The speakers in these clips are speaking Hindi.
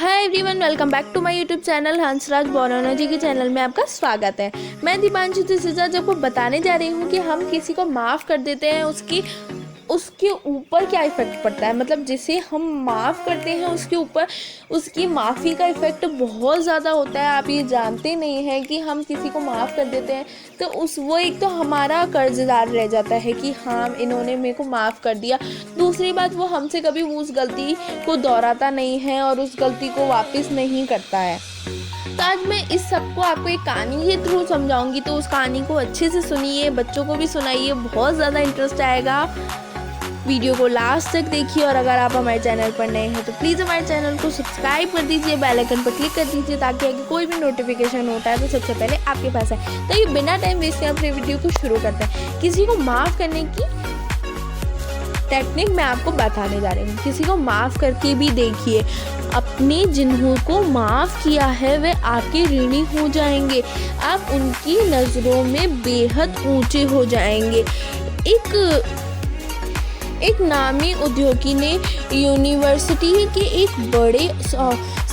Hi everyone, welcome back to my YouTube channel Hansraj Bonology के चैनल में आपका स्वागत है। मैं दीपांशु दिसेजा आपको बताने जा रही हूँ कि हम किसी को माफ़ कर देते हैं उसके ऊपर क्या इफ़ेक्ट पड़ता है। मतलब जिसे हम माफ़ करते हैं उसके ऊपर उसकी माफ़ी का इफ़ेक्ट बहुत ज़्यादा होता है। आप ये जानते नहीं हैं कि हम किसी को माफ़ कर देते हैं तो वो एक तो हमारा कर्जदार रह जाता है कि हाँ इन्होंने मेरे को माफ़ कर दिया। दूसरी बात, वो हमसे कभी उस गलती को दोहराता नहीं है और उस गलती को वापस नहीं करता है। तो आज मैं इस सबको आपको एक कहानी के थ्रू समझाऊंगी, तो उस कहानी को अच्छे से सुनिए, बच्चों को भी सुनाइए, बहुत ज़्यादा इंटरेस्ट आएगा। वीडियो को लास्ट तक देखिए और अगर आप हमारे चैनल पर नए हैं तो प्लीज़ हमारे चैनल को सब्सक्राइब कर दीजिए, बेल आइकन पर क्लिक कर दीजिए ताकि आगे कोई भी नोटिफिकेशन होता है तो सबसे पहले आपके पास आए। तो ये बिना टाइम वेस्ट के अपने वीडियो को शुरू करते हैं। किसी को माफ़ करने की टेक्निक मैं आपको बताने जा रही हूँ। किसी को माफ़ करके भी देखिए, अपने जिन्हों को माफ़ किया है वे आपके ऋणी हो जाएंगे, आप उनकी नज़रों में बेहद ऊंचे हो जाएंगे। एक नामी उद्योगी ने यूनिवर्सिटी के एक बड़े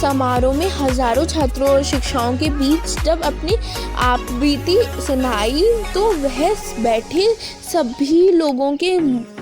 समारोह में हजारों छात्रों और शिक्षकों के बीच जब अपनी आपबीती सुनाई तो वह बैठे सभी लोगों के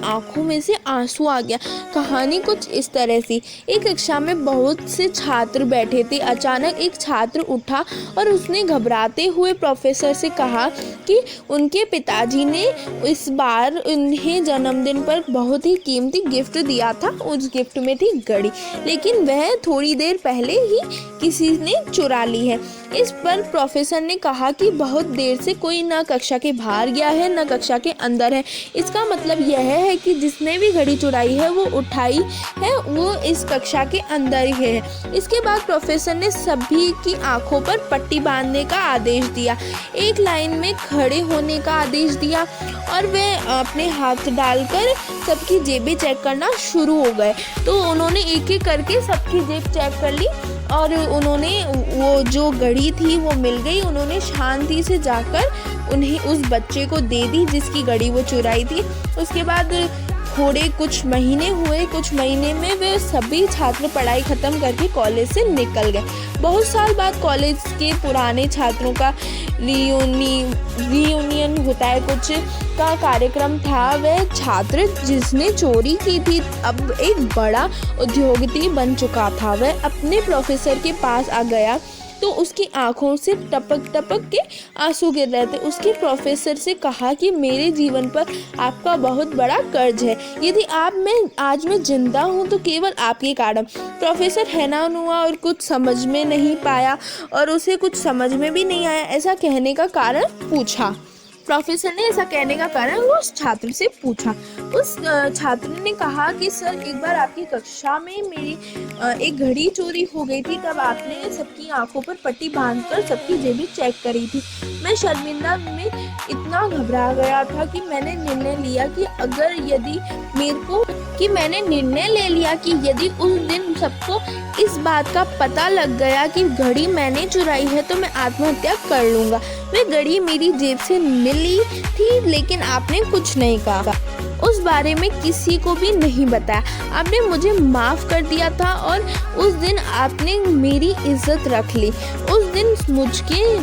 आंखों में से आंसू आ गया। कहानी कुछ इस तरह से, एक कक्षा में बहुत से छात्र बैठे थे। अचानक एक छात्र उठा और उसने घबराते हुए प्रोफेसर से कहा कि उनके पिताजी ने इस बार उन्हें जन्मदिन पर बहुत ही कीमती गिफ्ट दिया था। उस गिफ्ट में थी घड़ी, लेकिन वह थोड़ी देर पहले ही किसी ने चुरा ली है। इस पर प्रोफेसर ने कहा कि बहुत देर से कोई ना कक्षा के बाहर गया है ना कक्षा के अंदर है। इसका मतलब यह है कि जिसने भी घड़ी चुराई है वो उठाई है वो इस कक्षा के अंदर ही है। इसके बाद प्रोफेसर ने सभी की आंखों पर पट्टी बांधने का आदेश दिया, एक लाइन में खड़े होने का आदेश दिया और वे अपने हाथ डालकर सबकी जेबें चेक करना शुरू हो गए। तो उन्होंने एक एक करके सबकी जेब चेक कर ली और उन्होंने वो जो घड़ी थी वो मिल गई। उन्होंने शांति से जाकर उन्हें उस बच्चे को दे दी जिसकी घड़ी वो चुराई थी। उसके बाद थोड़े कुछ महीने हुए, कुछ महीने में वे सभी छात्र पढ़ाई ख़त्म करके कॉलेज से निकल गए। बहुत साल बाद कॉलेज के पुराने छात्रों का रियूनियन होता है, कुछ का कार्यक्रम था। वह छात्र जिसने चोरी की थी अब एक बड़ा उद्योगपति बन चुका था। वह अपने प्रोफेसर के पास आ गया तो उसकी आंखों से टपक टपक के आंसू गिर रहे थे। उसके प्रोफेसर से कहा कि मेरे जीवन पर आपका बहुत बड़ा कर्ज है, यदि आज मैं जिंदा हूँ तो केवल आपके कारण। प्रोफेसर हैरान हुआ और कुछ समझ में नहीं पाया और उसे कुछ समझ में भी नहीं आया। ऐसा कहने का कारण पूछा। प्रोफेसर ने ऐसा कहने का कारण उस छात्र से पूछा। उस छात्र ने कहा कि सर, एक बार आपकी कक्षा में मेरी एक घड़ी चोरी हो गई थी, तब आपने सबकी आंखों पर पट्टी बांधकर सबकी जेबें चेक करी थी। मैं शर्मिंदा में इतना घबरा गया था कि मैंने निर्णय लिया कि यदि उस दिन सबको इस बात का पता लग गया कि घड़ी मैंने चुराई है तो मैं आत्महत्या कर लूँगा। वह घड़ी मेरी जेब से मिली थी लेकिन आपने कुछ नहीं कहा, उस बारे में किसी को भी नहीं बताया। आपने मुझे माफ़ कर दिया था और उस दिन आपने मेरी इज्जत रख ली। उस दिन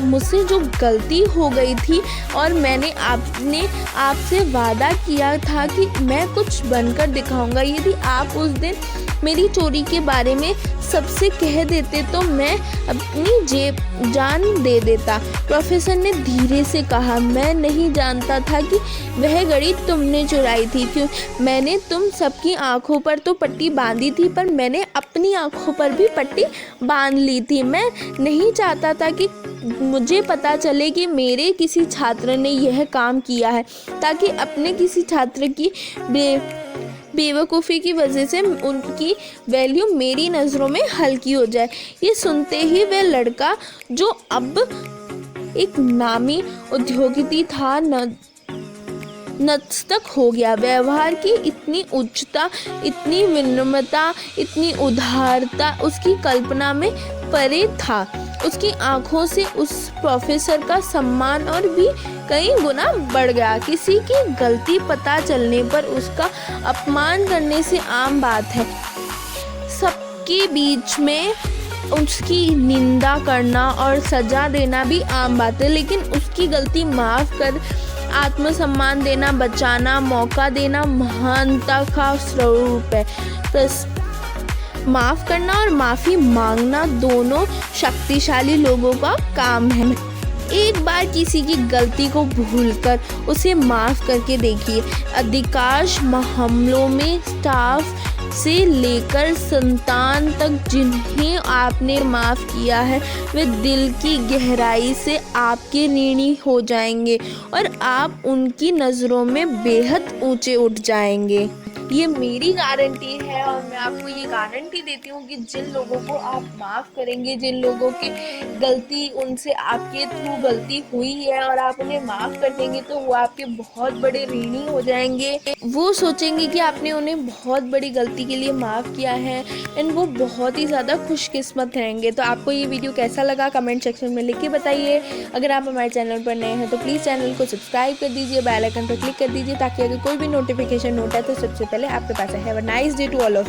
मुझसे जो गलती हो गई थी और मैंने आपसे वादा किया था कि मैं कुछ बनकर दिखाऊंगा। यदि आप उस दिन मेरी चोरी के बारे में सबसे कह देते तो मैं अपनी जान दे देता। प्रोफेसर ने धीरे से कहा, मैं नहीं जानता था कि वह घड़ी तुमने चुराई थी। क्यों? मैंने तुम सबकी आंखों पर तो पट्टी बांधी थी पर मैंने अपनी आंखों पर भी पट्टी बांध ली थी। मैं नहीं चाहता था कि मुझे पता चले कि मेरे किसी छात्र ने यह काम किया है, ताकि अपने किसी छात्र की बेवकूफ़ी की वजह से उनकी वैल्यू मेरी नज़रों में हल्की हो जाए। ये सुनते ही वह लड़का जो अब एक नामी उद्योगपति था नतमस्तक हो गया। व्यवहार की इतनी उच्चता, इतनी विनम्रता, इतनी उदारता उसकी कल्पना में परे था। उसकी आंखों से उस प्रोफेसर का सम्मान और भी कई गुना बढ़ गया। किसी की गलती पता चलने पर उसका अपमान करने से आम बात है। सबके बीच में उसकी निंदा करना और सज़ा देना भी आम बात है, लेकिन उसकी गलती माफ़ कर आत्मसम्मान देना, बचाना, मौका देना महानता का स्वरूप है। बस माफ़ करना और माफ़ी मांगना दोनों शक्तिशाली लोगों का काम है। एक बार किसी की गलती को भूलकर उसे माफ़ करके देखिए। अधिकांश मामलों में स्टाफ से लेकर संतान तक जिन्हें आपने माफ़ किया है वे दिल की गहराई से आपके ऋणी हो जाएंगे और आप उनकी नज़रों में बेहद ऊंचे उठ जाएंगे। ये मेरी गारंटी है और मैं आपको ये गारंटी देती हूँ कि जिन लोगों को आप माफ़ करेंगे, जिन लोगों की गलती उनसे आपके थ्रू गलती हुई है और आप उन्हें माफ़ कर देंगे, तो वो आपके बहुत बड़े ऋणी हो जाएंगे। वो सोचेंगे कि आपने उन्हें बहुत बड़ी गलती के लिए माफ़ किया है एंड वो बहुत ही ज़्यादा खुशकिस्मत रहेंगे। तो आपको ये वीडियो कैसा लगा कमेंट सेक्शन में लिख के बताइए। अगर आप हमारे चैनल पर नए हैं तो प्लीज़ चैनल को सब्सक्राइब कर दीजिए, बेल आइकन पर क्लिक कर दीजिए ताकि अगर कोई भी नोटिफिकेशन होता है तो सबसे पहले आपके पास है। Have a nice day to all of